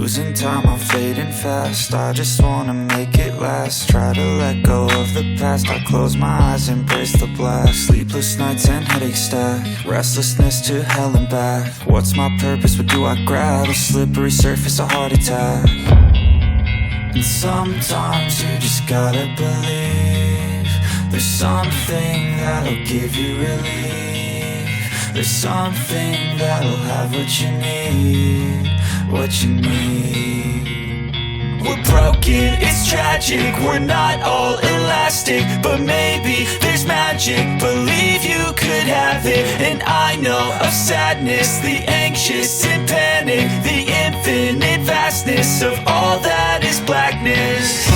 losing time, I'm fading fast. I just wanna make it last. Try to let go of the past. I close my eyes, embrace the blast. Sleepless nights and headaches stack. Restlessness to hell and back. What's my purpose? What do I grab? A slippery surface, a heart attack. And sometimes you just gotta believe there's something that'll give you relief. There's something that'll have what you need, what you need. We're broken, it's tragic, we're not all elastic, but maybe there's magic. Believe you could have it. And I know of sadness, the anxious and panic, the infinite vastness of all that is blackness.